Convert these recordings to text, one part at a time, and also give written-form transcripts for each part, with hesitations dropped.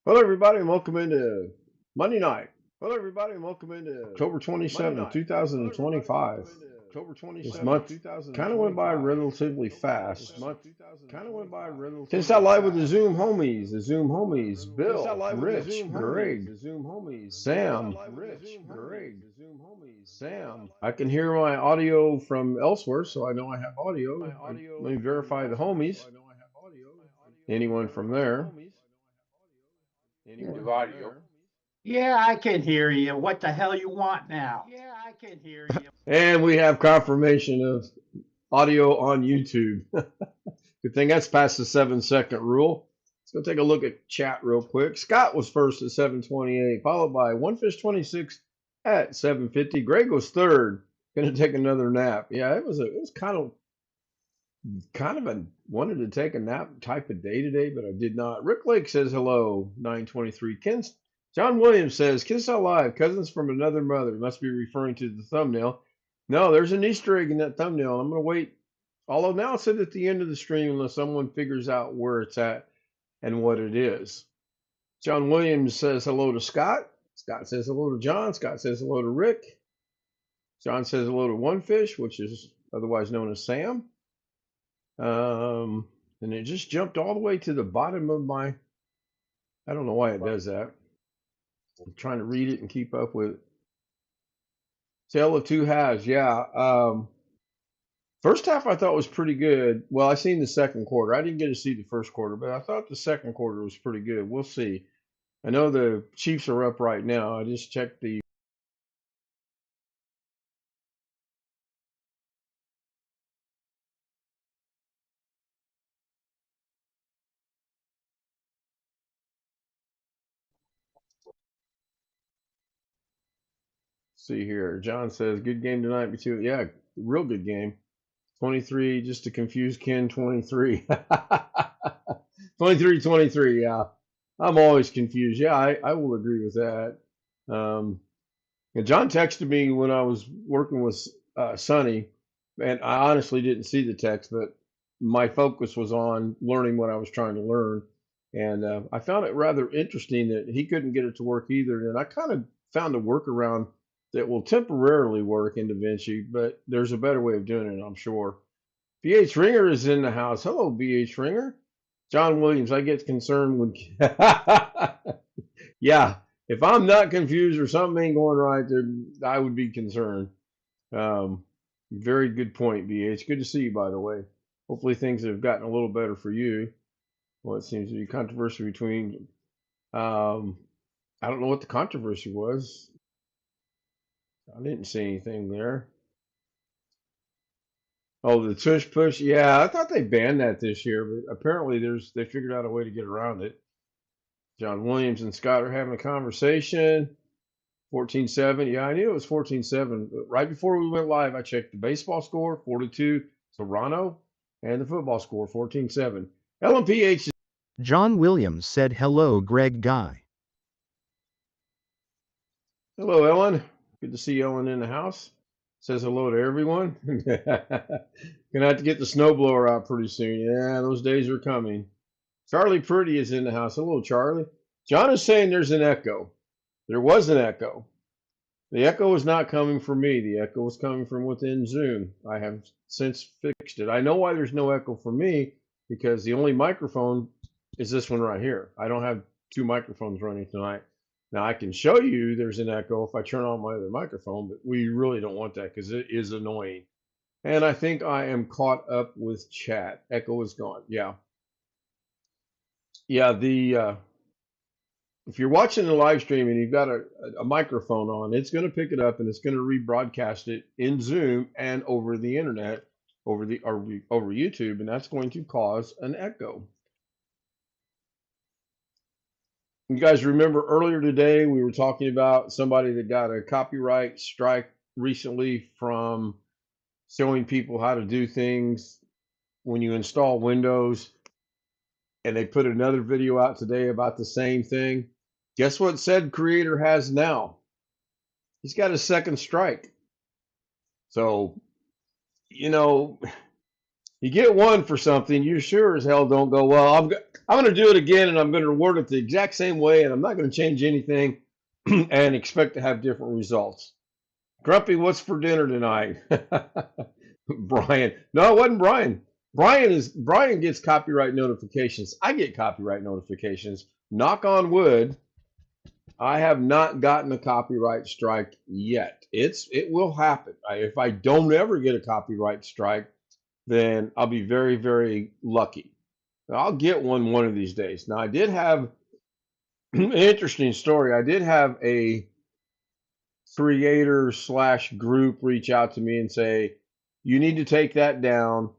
Hello, everybody, and welcome into Monday night. Hello, everybody, and welcome into October 27th, 2025. This month kind of went by relatively fast. Finished out live with the Zoom homies. Bill, Rich, Greg, Sam. I can hear my audio from elsewhere, so I know I have audio. Let me verify the homies. Anyone from there? With audio. Yeah, I can hear you. What the hell you want now? And we have confirmation of audio on YouTube. Good thing that's past the 7-second rule. Let's go take a look at chat real quick. Scott was first at 7:28, followed by OneFish26 at 7:50. Greg was third. Gonna take another nap. Yeah, it was kind of a wanted to take a nap type of day today, but I did not. Rick Lake says hello, 9:23. John Williams says, Kids Not Live, cousins from another mother. Must be referring to the thumbnail. No, there's an Easter egg in that thumbnail. I'm going to wait. Although now it's at the end of the stream unless someone figures out where it's at and what it is. John Williams says hello to Scott. Scott says hello to John. Scott says hello to Rick. John says hello to One Fish, which is otherwise known as Sam. And it just jumped all the way to the bottom of my. I don't know why it does that. I'm trying to read it and keep up with it. Tale of Two Halves, yeah. First half I thought was pretty good. Well, I seen the second quarter. I didn't get to see the first quarter, but I thought the second quarter was pretty good. We'll see. I know the Chiefs are up right now. I just checked the. See here. John says, good game tonight between. Yeah, real good game. 23, just to confuse Ken, 23. 23, yeah. I'm always confused. Yeah, I will agree with that. And John texted me when I was working with Sonny, and I honestly didn't see the text, but my focus was on learning what I was trying to learn. And I found it rather interesting that he couldn't get it to work either. And I kind of found a workaround that will temporarily work in Davinci, but there's a better way of doing it, I'm sure. BH Ringer is in the house. Hello, BH Ringer. John Williams, I get concerned when. Yeah, if I'm not confused or something ain't going right, then I would be concerned. Very good point, BH. Good to see you, by the way. Hopefully things have gotten a little better for you. Well, it seems to be controversy between. I don't know what the controversy was. I didn't see anything there. Oh, the tush push. Yeah, I thought they banned that this year, but apparently they figured out a way to get around it. John Williams and Scott are having a conversation. 14-7. Yeah, I knew it was 14-7. But right before we went live, I checked the baseball score, 4-2 Toronto, and the football score, 14-7. LMPH. John Williams said hello, Greg Guy. Hello, Ellen. Good to see Ellen in the house. Says hello to everyone. Gonna have to get the snowblower out pretty soon. Yeah, those days are coming. Charlie Purdy is in the house. Hello, Charlie. John is saying there's an echo. There was an echo. The echo is not coming from me. The echo is coming from within Zoom. I have since fixed it. I know why there's no echo for me because the only microphone is this one right here. I don't have two microphones running tonight. Now I can show you there's an echo if I turn on my other microphone, but we really don't want that because it is annoying. And I think I am caught up with chat. Echo is gone. Yeah. Yeah, if you're watching the live stream and you've got a microphone on, it's going to pick it up and it's going to rebroadcast it in Zoom and over the internet, over YouTube, and that's going to cause an echo. You guys remember earlier today we were talking about somebody that got a copyright strike recently from showing people how to do things when you install Windows, and they put another video out today about the same thing. Guess what said creator has now? He's got a second strike. So, you You get one for something, you sure as hell don't go, well, I'm going to do it again and I'm going to reward it the exact same way and I'm not going to change anything and expect to have different results. Grumpy, what's for dinner tonight? Brian. No, it wasn't Brian. Brian gets copyright notifications. I get copyright notifications. Knock on wood, I have not gotten a copyright strike yet. It will happen. If I don't ever get a copyright strike, then I'll be very, very lucky. I'll get one of these days. Now, I did have an interesting story. I did have a creator slash group reach out to me and say, you need to take that down.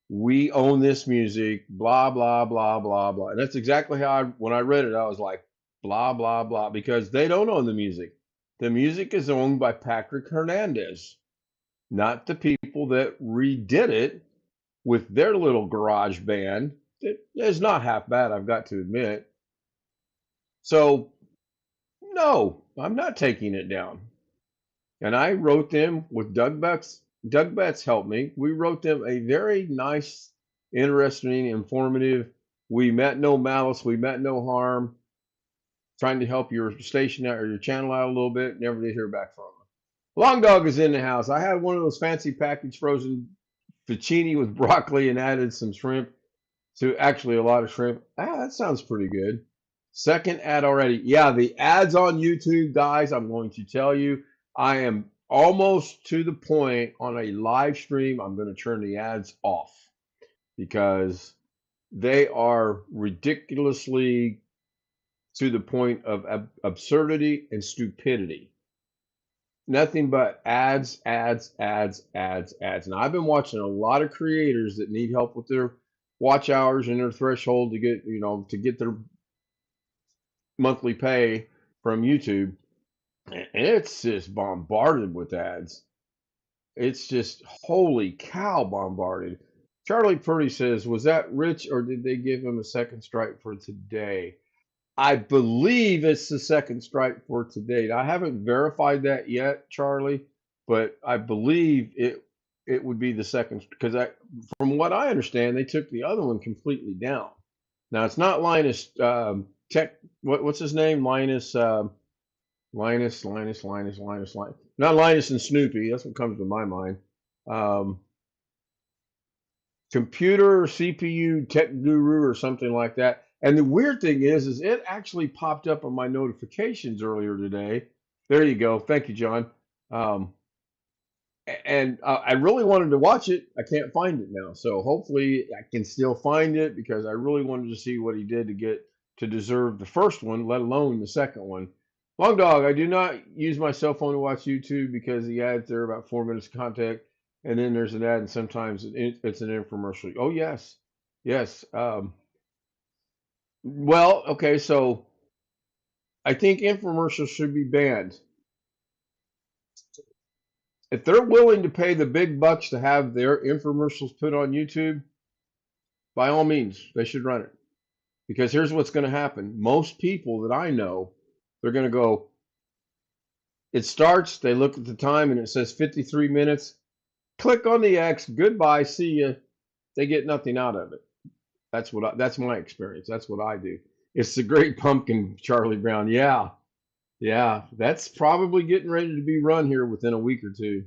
We own this music, blah, blah, blah, blah, blah. And that's exactly how when I read it, I was like, blah, blah, blah, because they don't own the music. The music is owned by Patrick Hernandez, not the people that redid it with their little garage band. It is not half bad, I've got to admit. So, no, I'm not taking it down. And I wrote them with Doug Betts. Doug Betts helped me. We wrote them a very nice, interesting, informative. We meant no malice. We meant no harm. Trying to help your station out or your channel out a little bit. Never did hear back from them. Long Dog is in the house. I had one of those fancy packaged frozen fettuccine with broccoli and added some shrimp to actually a lot of shrimp. That sounds pretty good. Second ad already. Yeah, the ads on YouTube, guys, I'm going to tell you, I am almost to the point on a live stream. I'm going to turn the ads off because they are ridiculously to the point of absurdity and stupidity. Nothing but ads, ads, ads, ads, ads. And I've been watching a lot of creators that need help with their watch hours and their threshold to get, to get their monthly pay from YouTube. And it's just bombarded with ads. It's just holy cow bombarded. Charlie Purdy says, was that Rich or did they give him a second strike for today? I believe it's the second strike for today. I haven't verified that yet, Charlie, but I believe it would be the second because from what I understand, they took the other one completely down. Now it's not Linus Tech. What's his name? Linus. Linus. Not Linus and Snoopy. That's what comes to my mind. Computer CPU tech guru or something like that. And the weird thing is it actually popped up on my notifications earlier today. There you go. Thank you, John. And I really wanted to watch it. I can't find it now. So hopefully I can still find it because I really wanted to see what he did to get to deserve the first one, let alone the second one. Long Dog, I do not use my cell phone to watch YouTube because the ads there are about 4 minutes of content. And then there's an ad and sometimes it's an infomercial. Oh, yes. Yes. Well, okay, so I think infomercials should be banned. If they're willing to pay the big bucks to have their infomercials put on YouTube, by all means, they should run it. Because here's what's going to happen. Most people that I know, they're going to go, it starts, they look at the time and it says 53 minutes. Click on the X, goodbye, see ya. They get nothing out of it. That's my experience. That's what I do. It's the Great Pumpkin, Charlie Brown. Yeah. That's probably getting ready to be run here within a week or two.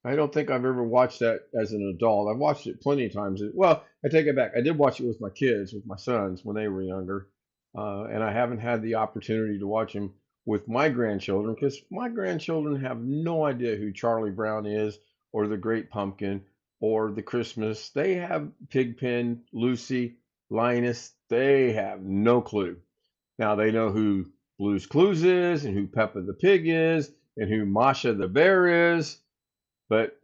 I don't think I've ever watched that as an adult. I've watched it plenty of times. Well, I take it back. I did watch it with my kids, with my sons when they were younger. And I haven't had the opportunity to watch them with my grandchildren because my grandchildren have no idea who Charlie Brown is or the Great Pumpkin or the Christmas. They have Pigpen, Lucy, Linus. They have no clue. Now they know who Blue's Clues is and who Peppa the Pig is and who Masha the Bear is, but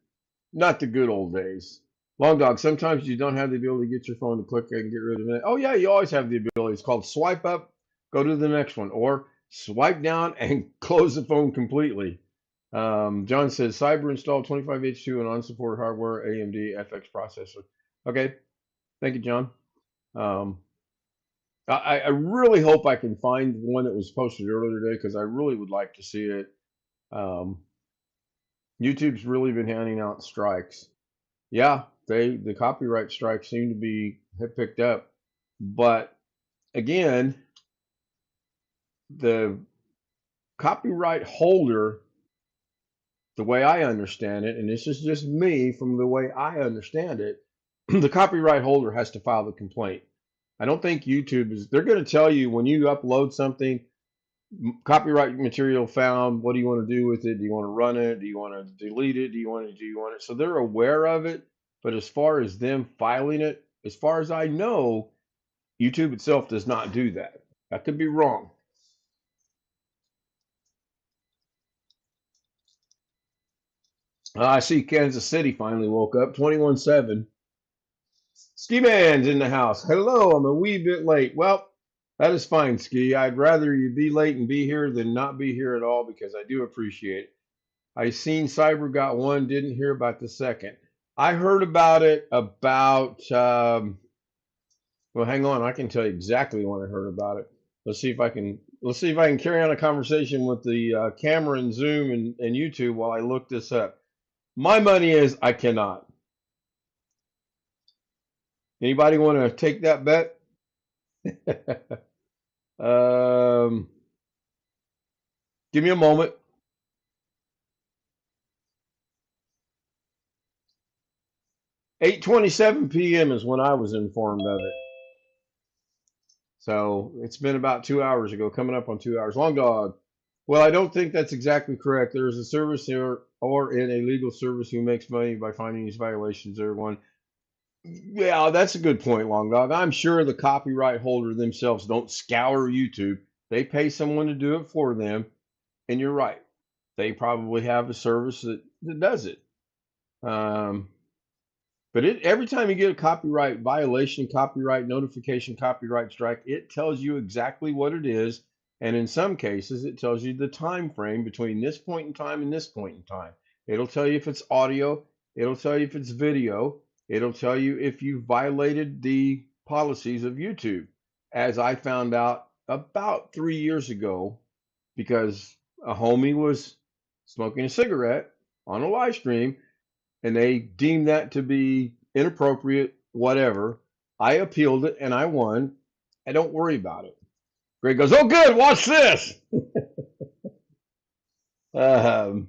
not the good old days. Long Dog, sometimes you don't have the ability to get your phone to click and get rid of it. Oh yeah, you always have the ability. It's called swipe up, go to the next one, or swipe down and close the phone completely. John says, Cyber installed 25H2 and unsupported hardware, AMD FX processor. Okay, thank you, John. I really hope I can find the one that was posted earlier today because I really would like to see it. YouTube's really been handing out strikes. Yeah, the copyright strikes seem to be have picked up, but again, the copyright holder, the way I understand it, and this is just me from the way I understand it, the copyright holder has to file the complaint. I don't think YouTube is, they're going to tell you when you upload something, copyright material found, what do you want to do with it? Do you want to run it? Do you want to delete it? Do you want it? So they're aware of it. But as far as them filing it, as far as I know, YouTube itself does not do that. I could be wrong. I see Kansas City finally woke up. 21-7. Ski Man's in the house. Hello, I'm a wee bit late. Well, that is fine, Ski. I'd rather you be late and be here than not be here at all because I do appreciate it. I seen Cyber got one, didn't hear about the second. I heard about it about, well, hang on. I can tell you exactly when I heard about it. Let's see if I can carry on a conversation with the camera and Zoom and YouTube while I look this up. My money is I cannot. Anybody want to take that bet? Give me a moment. 8:27 p.m. is when I was informed of it. So it's been about 2 hours ago, coming up on 2 hours. Long dog. Well, I don't think that's exactly correct. There is a service here or in a legal service who makes money by finding these violations, everyone. Yeah, that's a good point, Long Dog. I'm sure the copyright holder themselves don't scour YouTube. They pay someone to do it for them. And you're right. They probably have a service that does it. But every time you get a copyright violation, copyright notification, copyright strike, it tells you exactly what it is. And in some cases, it tells you the time frame between this point in time and this point in time. It'll tell you if it's audio. It'll tell you if it's video. It'll tell you if you violated the policies of YouTube. As I found out about 3 years ago, because a homie was smoking a cigarette on a live stream and they deemed that to be inappropriate, whatever. I appealed it and I won. I don't worry about it. Greg goes, "Oh, good, watch this." um,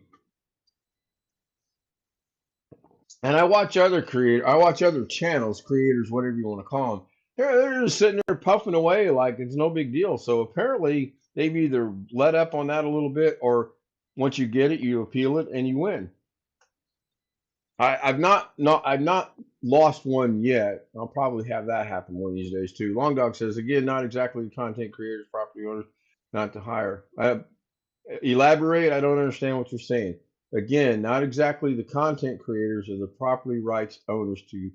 and I watch other channels, creators, whatever you want to call them. They're just sitting there puffing away like it's no big deal. So apparently they've either let up on that a little bit, or once you get it, you appeal it and you win. I've not lost one yet. I'll probably have that happen one of these days too. Long Dog says again, not exactly the content creators, property owners, not to hire. Elaborate. I don't understand what you're saying. Again, not exactly the content creators or the property rights owners to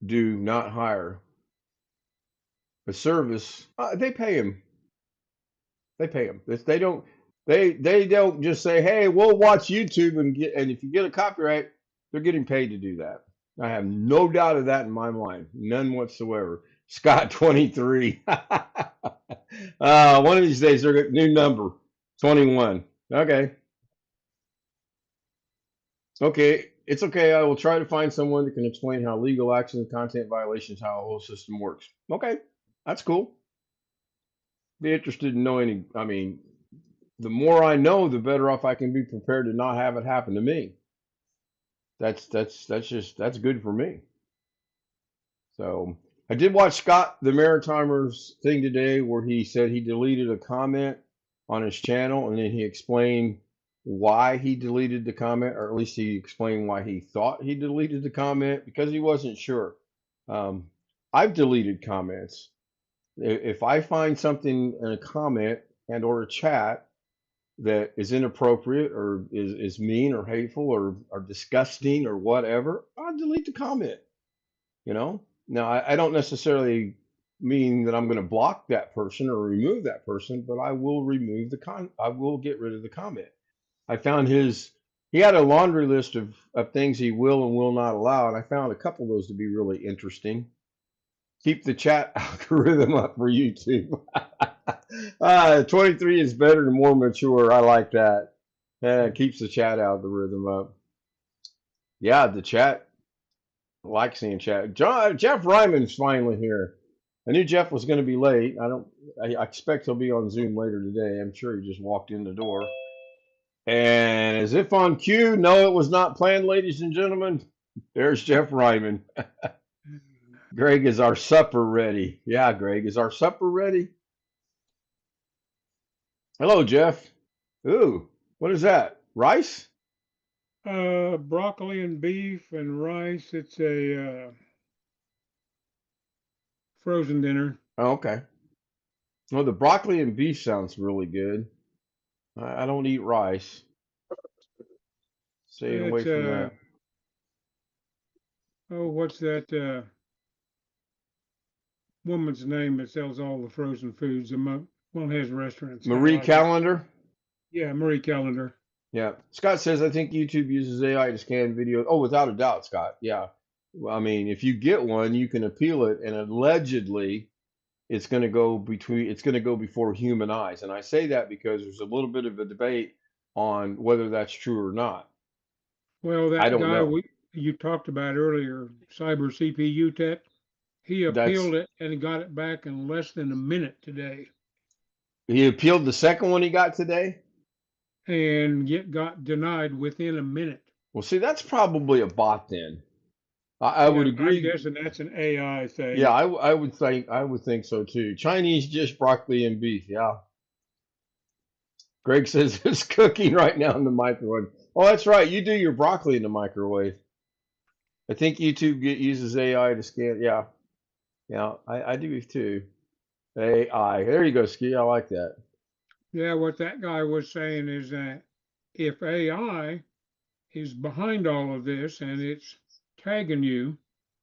do not hire. A service, they pay them. They pay them. They don't. They don't just say, "Hey, we'll watch YouTube and get." And if you get a copyright, they're getting paid to do that. I have no doubt of that in my mind, none whatsoever. Scott 23. One of these days they're going new number 21. Okay, okay, it's okay. I will try to find someone that can explain how legal actions, content violations, how the whole system works. Okay, that's cool. Be interested in knowing. I mean, the more I know, the better off I can be prepared to not have it happen to me. That's good for me. So I did watch Scott the Maritimer's thing today where he said he deleted a comment on his channel and then he explained why he deleted the comment, or at least he explained why he thought he deleted the comment because he wasn't sure. I've deleted comments. If I find something in a comment and or a chat that is inappropriate or is mean or hateful or disgusting or whatever, I'll delete the comment. You know, now I don't necessarily mean that I'm going to block that person or remove that person, but I will remove I will get rid of the comment. I found he had a laundry list of things he will and will not allow, and I found a couple of those to be really interesting. Keep the chat algorithm up for YouTube. 23 is better and more mature. I like that. It keeps the chat algorithm up. Yeah, the chat like seeing chat. Jeff Ryman's finally here. I knew Jeff was going to be late. I expect he'll be on Zoom later today. I'm sure he just walked in the door. And as if on cue, no, it was not planned, ladies and gentlemen. There's Jeff Ryman. Greg, is our supper ready? Yeah, Greg, is our supper ready? Hello, Jeff. Ooh, what is that? Rice? Broccoli and beef and rice. It's a frozen dinner. Oh, okay. Well, the broccoli and beef sounds really good. I don't eat rice. Staying away It's from that. what's that woman's name that sells all the frozen foods? One has restaurants. Marie like Callender? Yeah, Marie Callender. Yeah. Scott says, I think YouTube uses AI to scan video. Oh, without a doubt, Scott. Yeah. Well, I mean, if you get one, you can appeal it, and allegedly it's going to go before human eyes. And I say that because there's a little bit of a debate on whether that's true or not. Well, I that don't guy know. you talked about earlier, Cyber CPU Tech, he That's appealed it and got it back in less than a minute today, He appealed the second one he got today. and yet got denied within a minute. Well, see, that's probably a bot then. I would Yeah, I'm agree. guessing that's an AI thing. Yeah, I would think so too. Chinese dish, broccoli and beef. Yeah. Greg says it's cooking right now in the microwave. Oh, that's right. You do your broccoli in the microwave. I think YouTube uses AI to scan. Yeah, yeah, I do too. AI. There you go, Ski. I like that. Yeah, what that guy was saying is that if AI is behind all of this and it's tagging you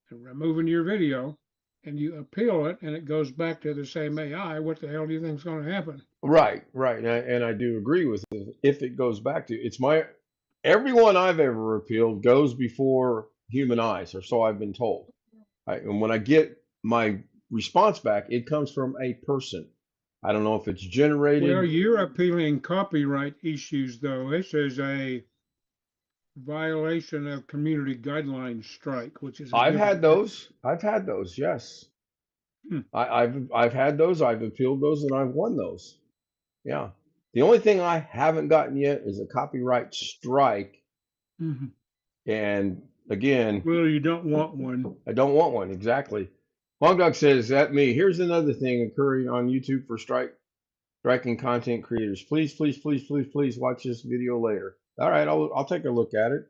and removing your video, and you appeal it and it goes back to the same AI, what the hell do you think is going to happen? Right, right, and I do agree with it. If it goes back to everyone I've ever appealed goes before human eyes, or so I've been told. And when I get my response back, it comes from a person. I don't know if it's Well, generated. you're appealing copyright issues, though. This is a violation of community guidelines strike, which is a I've different. had those. I've had those. Yes, Hmm. I've had those. I've appealed those, and I've won those. Yeah. The only thing I haven't gotten yet is a copyright strike. Mm-hmm. And again, Well, you don't want one. I don't want one. Exactly. Long Dog says, that me. Here's another thing occurring on YouTube for striking content creators. Please, please, please, please, please watch this video later. All right, I'll take a look at it.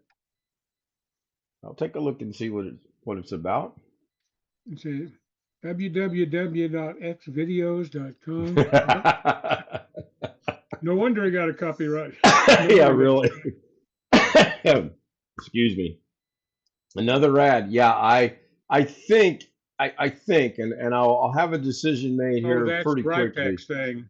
I'll take a look and see what it's about. It's a www.xvideos.com. No wonder he got a copyright. Yeah, really. Excuse me. Another ad. Yeah, I think I think, and I'll have a decision made Oh, here that's pretty quickly. Brightech's thing.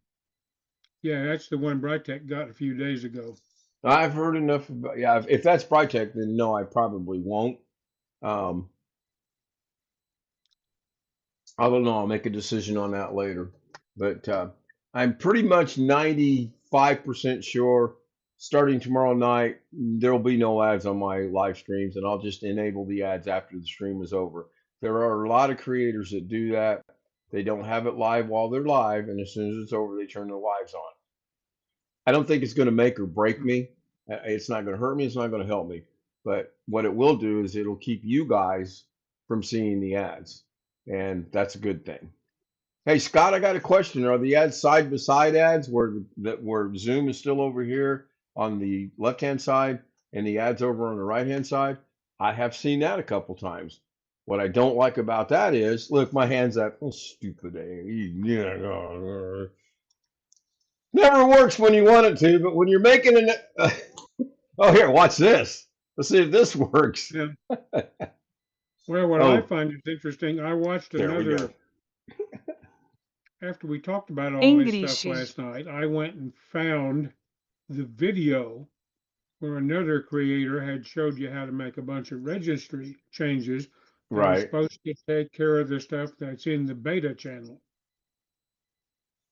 Yeah, that's the one Brightech got a few days ago. I've heard enough about. Yeah, if that's Brightech, then no, I probably won't. I don't know. I'll make a decision on that later. But I'm pretty much 95% sure starting tomorrow night, there'll be no ads on my live streams, and I'll just enable the ads after the stream is over. There are a lot of creators that do that. They don't have it live while they're live, and as soon as it's over, they turn their lives on. I don't think it's going to make or break me. It's not going to hurt me. It's not going to help me. But what it will do is it'll keep you guys from seeing the ads, and that's a good thing. Hey Scott, I got a question. Are the ads side by side ads where Zoom is still over here on the left hand side and the ads over on the right hand side? I have seen that a couple times. What I don't like about that is, look, my hand's up. Oh, stupid. Never works when you want it to, but when you're making an oh, here, watch this. Let's see if this works. Yeah. Well, what I find is interesting, I watched There we another, go. after we talked about all this stuff last night, I went and found the video where another creator had showed you how to make a bunch of registry changes that are Right. supposed to take care of the stuff that's in the beta channel.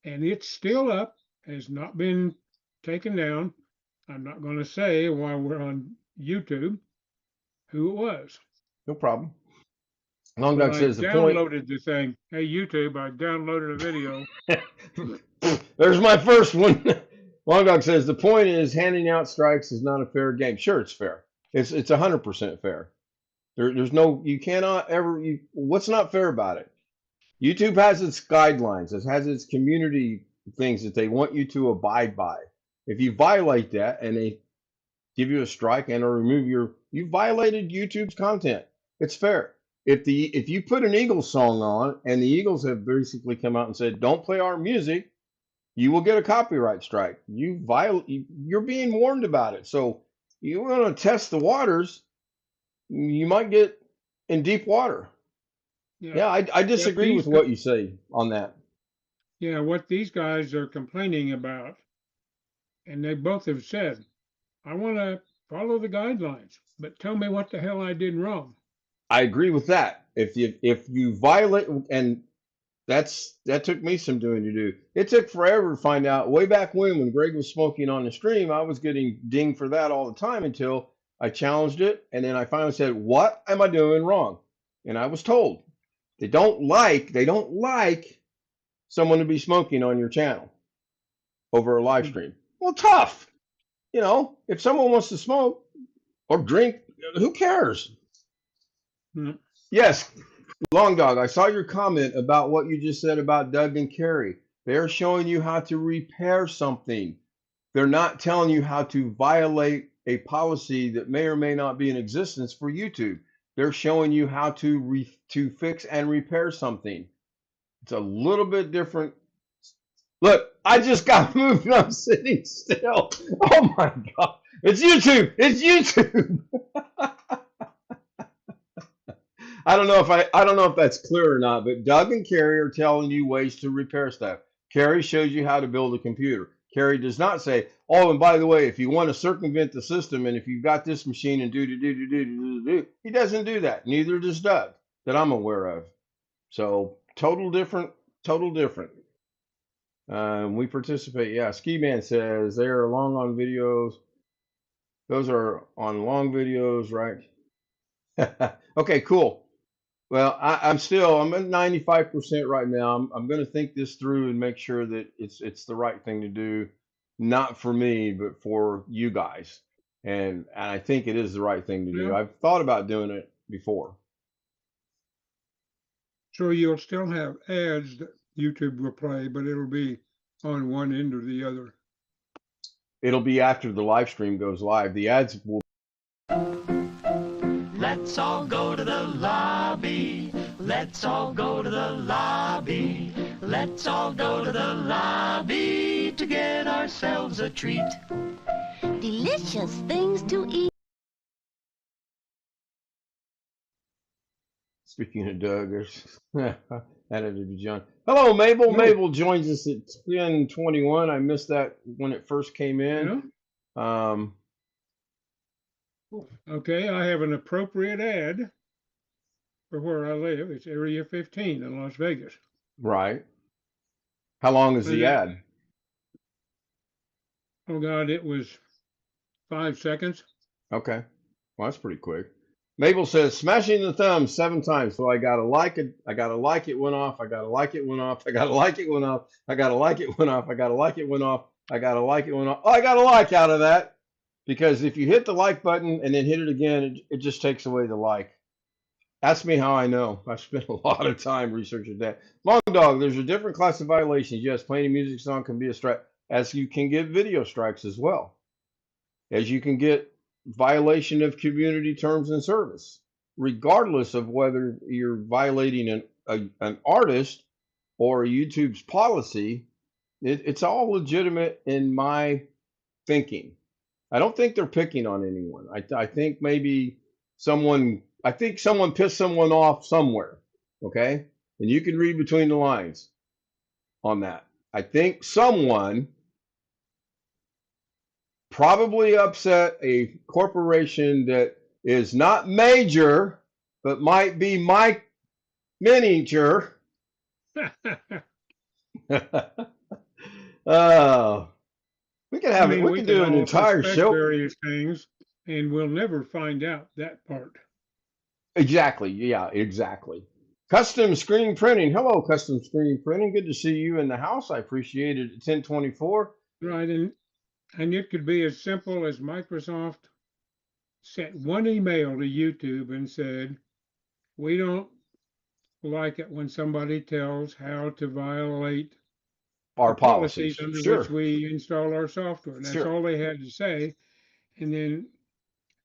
And it's still up, has not been taken down. I'm not going to say while we're on YouTube who it was. No problem. Long but Dog I says the point. downloaded the thing. Hey, YouTube, I downloaded a video. There's my first one. Long Dog says the point is handing out strikes is not a fair game. Sure, it's fair. It's 100% fair. There's no, you cannot ever. What's not fair about it? YouTube has its guidelines. It has its community things that they want you to abide by. If you violate that and they give you a strike and or remove you violated YouTube's content. It's fair. If you put an Eagles song on and the Eagles have basically come out and said don't play our music, you will get a copyright strike. You're being warned about it. So you want to test the waters, you might get in deep water. Yeah, I disagree with what you say on that. Yeah, what these guys are complaining about, and they both have said, I want to follow the guidelines, but tell me what the hell I did wrong. I agree with that. If you violate, and that took me some doing to do. It took forever to find out. Way back when Greg was smoking on the stream, I was getting dinged for that all the time until I challenged it, and then I finally said, "What am I doing wrong?" And I was told they don't like someone to be smoking on your channel over a live stream. Well, tough. If someone wants to smoke or drink, who cares? Yes, Long Dog, I saw your comment about what you just said about Doug and Carrie. They're showing you how to repair something. They're not telling you how to violate a policy that may or may not be in existence for YouTube. They're showing you how to fix and repair something. It's a little bit different. Look, I just got moved and I'm sitting still. Oh my God. It's YouTube. It's YouTube. I don't know if that's clear or not, but Doug and Carrie are telling you ways to repair stuff. Carrie shows you how to build a computer. Carrie does not say, oh, and by the way, if you want to circumvent the system and if you've got this machine and do. He doesn't do that. Neither does Doug that I'm aware of. So total different. We participate. Yeah, Ski Man says they are long on videos. Those are on long videos, right? Okay, cool. Well, I'm at 95% right now. I'm going to think this through and make sure that it's the right thing to do, not for me, but for you guys. And I think it is the right thing to do. Yeah. I've thought about doing it before. So you'll still have ads that YouTube will play, but it'll be on one end or the other. It'll be after the live stream goes live. The ads will. Let's all go to the lobby. Let's all go to the lobby. Let's all go to the lobby to get ourselves a treat. Delicious things to eat. Speaking of Doug, there's added to John. Hello, Mabel. No. Mabel joins us at 10:21. I missed that when it first came in. Yeah. Okay, I have an appropriate ad for where I live. It's Area 15 in Las Vegas. Right. How long is the ad? Oh God, it was 5 seconds. Okay. Well, that's pretty quick. Mabel says, smashing the thumb 7 times. So I gotta like it. I gotta like it went off. I gotta like it went off. I gotta like it went off. I gotta like it went off. I gotta like it went off. I gotta like it went off. Oh, I got a like out of that. Because if you hit the like button and then hit it again, it just takes away the like. Ask me how I know. I spent a lot of time researching that. Long Dog, there's a different class of violations. Yes, playing a music song can be a strike, as you can get video strikes as well. As you can get violation of community terms and service, regardless of whether you're violating an artist or YouTube's policy. It's all legitimate in my thinking. I don't think they're picking on anyone. I think maybe someone pissed someone off somewhere, okay? And you can read between the lines on that. I think someone probably upset a corporation that is not major, but might be miniature. We could have we could do an entire show. Various things, and we'll never find out that part. Exactly. Yeah, exactly. Custom screen printing. Hello, custom screen printing. Good to see you in the house. I appreciate it at 1024. Right, and it could be as simple as Microsoft sent one email to YouTube and said, we don't like it when somebody tells how to violate the Our policies policies. under which Sure. we install our software. And that's Sure. all they had to say. And then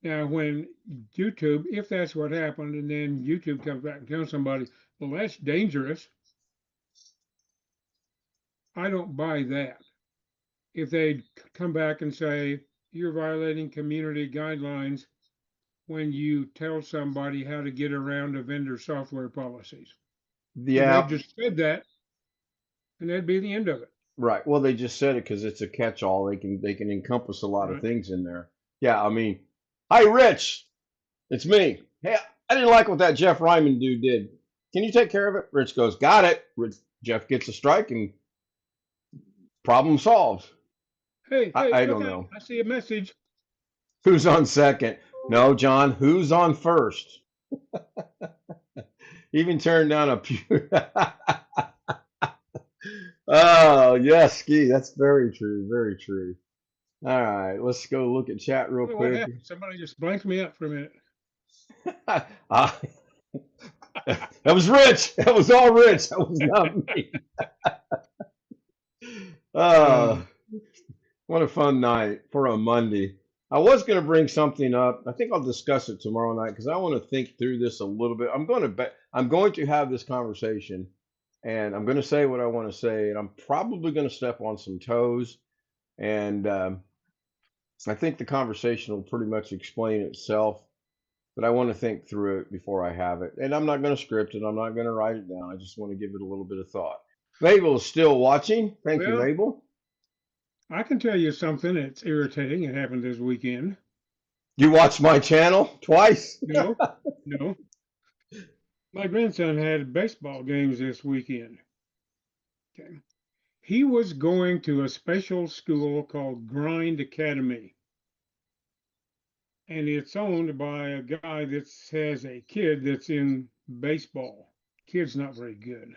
now when YouTube, if that's what happened, and then YouTube comes back and tells somebody, well, that's dangerous, I don't buy that. If they come back and say, you're violating community guidelines when you tell somebody how to get around a vendor software policies. And they Yeah. just said that, and that'd be the end of it. Right. Well, they just said it because it's a catch-all. They can encompass a lot of Right. things in there. Yeah. I mean, hi, Rich. It's me. Hey, I didn't like what that Jeff Ryman dude did. Can you take care of it? Rich goes, got it. Jeff gets a strike and problem solved. Hey, I look don't out. know. I see a message. Who's on second? No, John. Who's on first? Even turned down a pew. Oh, yes, Ski. That's very true. Very true. All right, let's go look at chat real What quick. happened? Somebody just blanked me out for a minute. Ah, that was Rich. That was all Rich. That was not me. Oh, what a fun night for a Monday. I was going to bring something up. I think I'll discuss it tomorrow night because I want to think through this a little bit. I'm going to have this conversation, and I'm going to say what I want to say, and I'm probably going to step on some toes. And I think the conversation will pretty much explain itself. But I want to think through it before I have it. And I'm not going to script it. I'm not going to write it down. I just want to give it a little bit of thought. Mabel is still watching. Thank you, Well, Mabel. I can tell you something that's irritating. It happened this weekend. You watched my channel twice? No, no. My grandson had baseball games this weekend. Okay. He was going to a special school called Grind Academy. And it's owned by a guy that has a kid that's in baseball. Kid's not very good.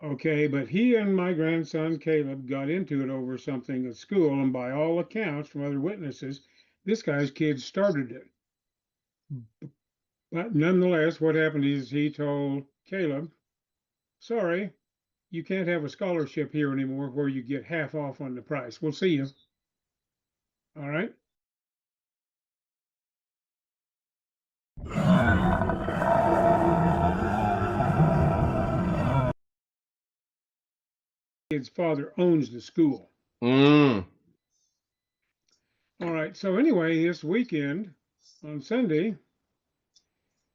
Okay, but he and my grandson Caleb got into it over something at school, and by all accounts from other witnesses, this guy's kid started it. But nonetheless, what happened is he told Caleb, sorry, you can't have a scholarship here anymore where you get half off on the price. We'll see you. All right. Kid's father owns the school. Mm. All right. So anyway, this weekend on Sunday,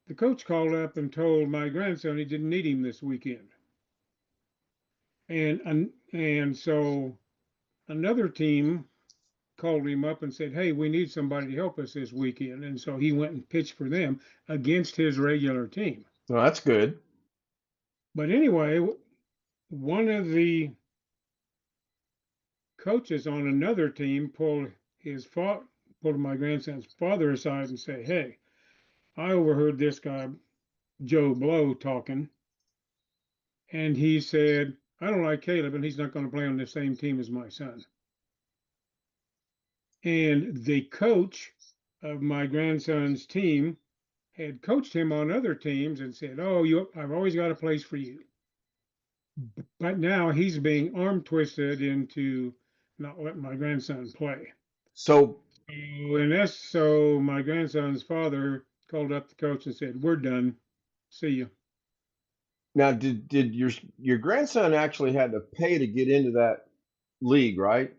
the coach called up and told my grandson he didn't need him this weekend. And so another team called him up and said, hey, we need somebody to help us this weekend. And so he went and pitched for them against his regular team. Well, that's good. But anyway, one of the coaches on another team pulled my grandson's father aside and said, hey, I overheard this guy, Joe Blow, talking. And he said, I don't like Caleb, and he's not going to play on the same team as my son. And the coach of my grandson's team had coached him on other teams and said, oh, I've always got a place for you. But now he's being arm twisted into not letting my grandson play. So So my grandson's father called up the coach and said, we're done. See you. now, did your grandson actually had to pay to get into that league, right?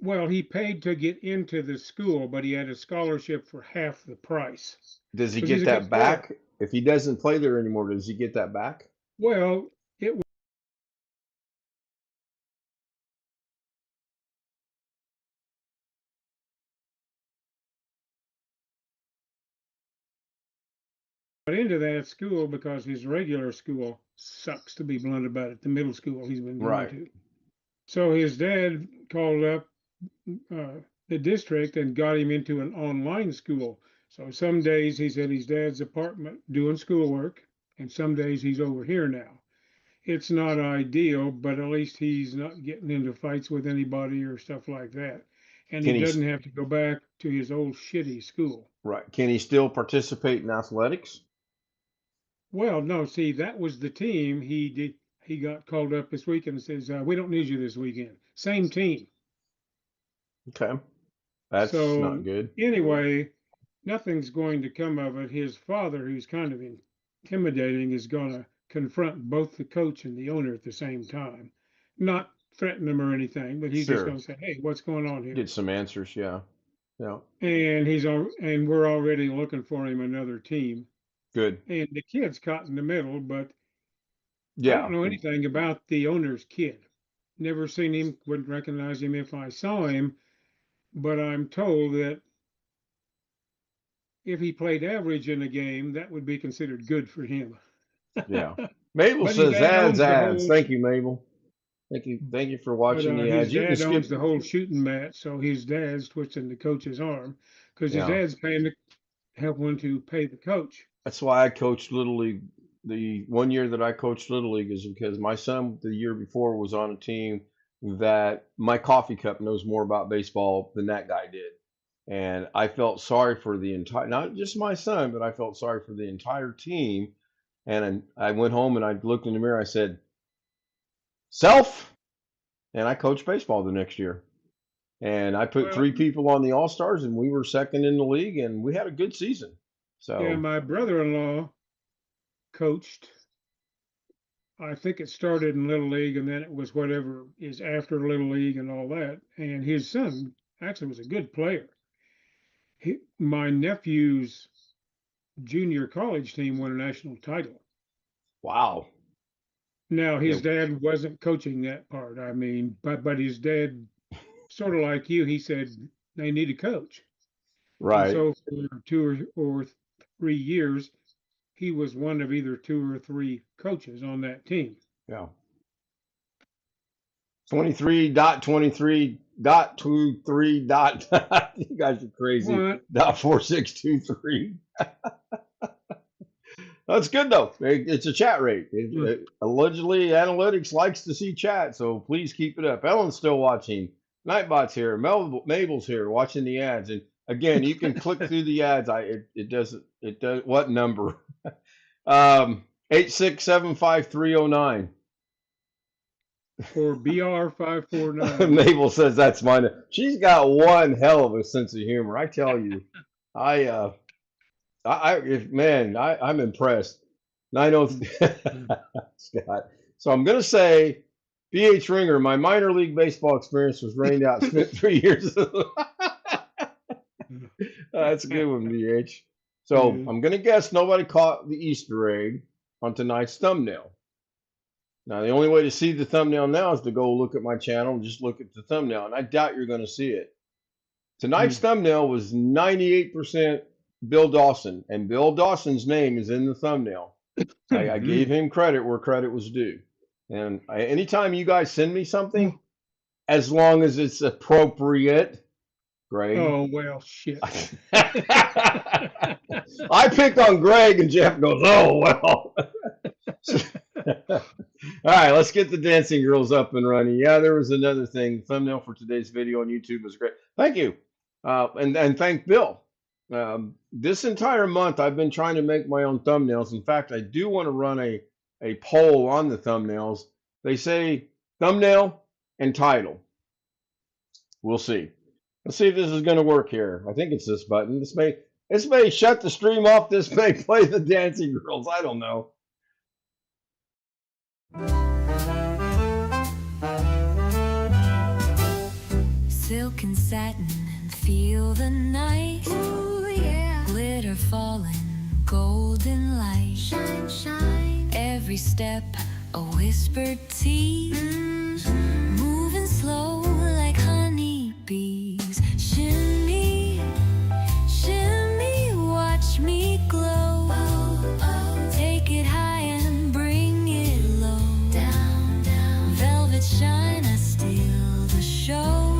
Well, he paid to get into the school, but he had a scholarship for half the price. Does he 'Cause he's get a good that player. back? If he doesn't play there anymore, does he get that back? Well, it got into that school because his regular school sucks, to be blunt about it, the middle school he's been going Right. to. So his dad called up the district and got him into an online school So some days he's at his dad's apartment doing schoolwork, and some days he's over here now. It's not ideal, but at least he's not getting into fights with anybody or stuff like that. And he Can he doesn't have to go back to his old shitty school. right? Can he still participate in athletics? Well, no, see, that was the team he did. He got called up this weekend and says, we don't need you this weekend. Same team. Okay, that's So not good. anyway, nothing's going to come of it. His father, who's kind of intimidating, is going to confront both the coach and the owner at the same time. Not threaten them or anything, but he's just Sure. going to say, "Hey, what's going on here?" Get some answers. Yeah. And we're already looking for him another team. Good. And the kid's caught in the middle, but I Yeah. don't know anything about the owner's kid. Never seen him, wouldn't recognize him if I saw him, but I'm told that if he played average in a game, that would be considered good for him. Yeah. Mabel But his says dad owns ads. the whole- Thank you, Mabel. Thank you for watching the his ads. You can dad owns skip. the whole shooting match, so his dad's twisting the coach's arm because his Yeah. dad's paying to helping to pay the coach. That's why I coached Little League. The 1 year that I coached Little League is because my son the year before was on a team that my coffee cup knows more about baseball than that guy did. And I felt sorry for the entire, not just my son, but I felt sorry for the entire team. And I went home and I looked in the mirror. I said, self. And I coached baseball the next year. And I put Well- 3 people on the All-Stars and we were second in the league and we had a good season. So Yeah, my brother-in-law coached. I think it started in Little League and then it was whatever is after Little League and all that. And his son actually was a good player. My nephew's junior college team won a national title. wow. Now his dad wasn't coaching that part. I mean, but his dad, sort of like you, he said they need a coach. And Right. so for 2 or 3 years, he was one of either 2 or 3 coaches on that team. Yeah. 23.23.23. You guys are crazy. What? .4623. That's good though. It's a chat rate. Allegedly, analytics likes to see chat, so please keep it up. Ellen's still watching. Nightbot's here. Mabel's here watching the ads. And again, you can click through the ads. It does. What number? 8675309. Or BR549. Mabel says that's mine. She's got one hell of a sense of humor. I tell you, I'm impressed. 90 Scott. So I'm gonna say, BH Ringer. My minor league baseball experience was rained out. Spent 3 years. That's a good one, BH. So Yeah. I'm gonna guess nobody caught the Easter egg on tonight's thumbnail. Now, the only way to see the thumbnail now is to go look at my channel and just look at the thumbnail, and I doubt you're going to see it. Tonight's thumbnail was 98% Bill Dawson, and Bill Dawson's name is in the thumbnail. I gave him credit where credit was due. And anytime you guys send me something, as long as it's appropriate, Greg. Oh, well, shit. I pick on Greg, and Jeff goes, oh, well. All right, let's get the dancing girls up and running. Yeah, there was another thing. The thumbnail for today's video on YouTube was great. Thank you. And thank Bill. This entire month, I've been trying to make my own thumbnails. In fact, I do want to run a poll on the thumbnails. They say thumbnail and title. We'll see. Let's see if this is going to work here. I think it's this button. This may shut the stream off. This may play the dancing girls. I don't know. Silk and satin and feel the night. Ooh, yeah. Glitter falling, golden light. Shine, shine. Every step a whispered tease. Moving slow like honey bees. Shimmy, shimmy, watch me glow. Take it high and bring it low. Down, down. Velvet shine, I steal the show.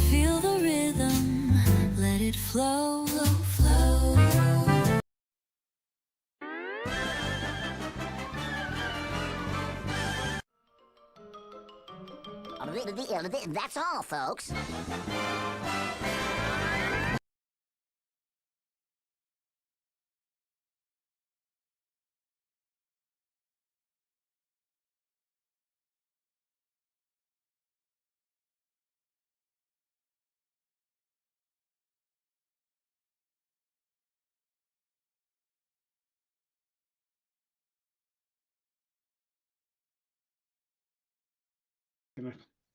Feel the That's all, folks.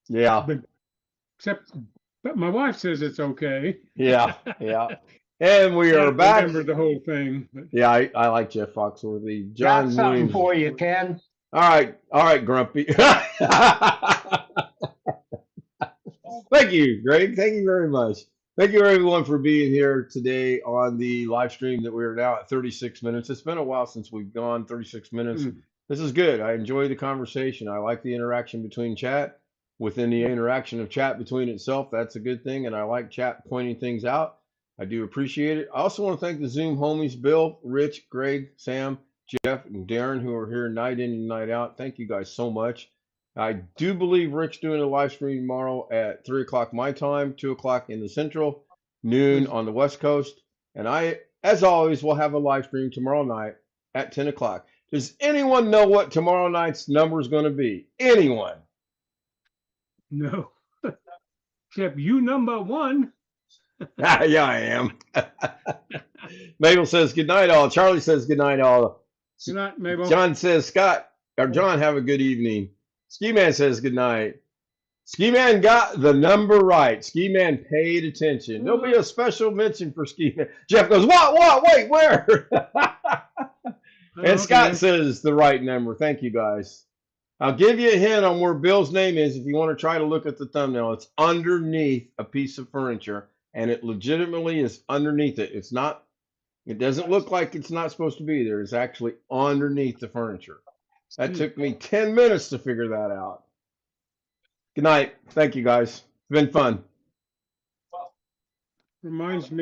Yeah. Except, but my wife says it's okay. Yeah. Yeah. And we I are don't back. remember the whole thing, but Yeah, I like Jeff Foxworthy. Got John something Williams. for you, Ken. All right, Grumpy. Thank you, Greg. Thank you very much. Thank you, everyone, for being here today on the live stream that we are now at 36 minutes. It's been a while since we've gone 36 minutes. This is good. I enjoy the conversation. I like the interaction between chat. Within the interaction of chat between itself, that's a good thing. And I like chat pointing things out. I do appreciate it. I also want to thank the Zoom homies, Bill, Rich, Greg, Sam, Jeff, and Darren, who are here night in and night out. Thank you guys so much. I do believe Rick's doing a live stream tomorrow at 3 o'clock my time, 2 o'clock in the Central, noon on the West Coast. And I, as always, will have a live stream tomorrow night at 10 o'clock. Does anyone know what tomorrow night's number is going to be? Anyone? no. Except you number one. Yeah, I am. Mabel says good night, all. Charlie says good night, all. Good night, Mabel. John says John, have a good evening. Ski Man says good night. Ski Man got the number right. Ski Man paid attention. There'll be a special mention for Ski Man. Jeff goes, what? Wait, where? And Scott says the right number. Thank you, guys. I'll give you a hint on where Bill's name is if you want to try to look at the thumbnail. It's underneath a piece of furniture, and it legitimately is underneath it. It's not, it doesn't look like it's not supposed to be there. It's actually underneath the furniture. That took me 10 minutes to figure that out. Good night. Thank you, guys. It's been fun. Reminds me.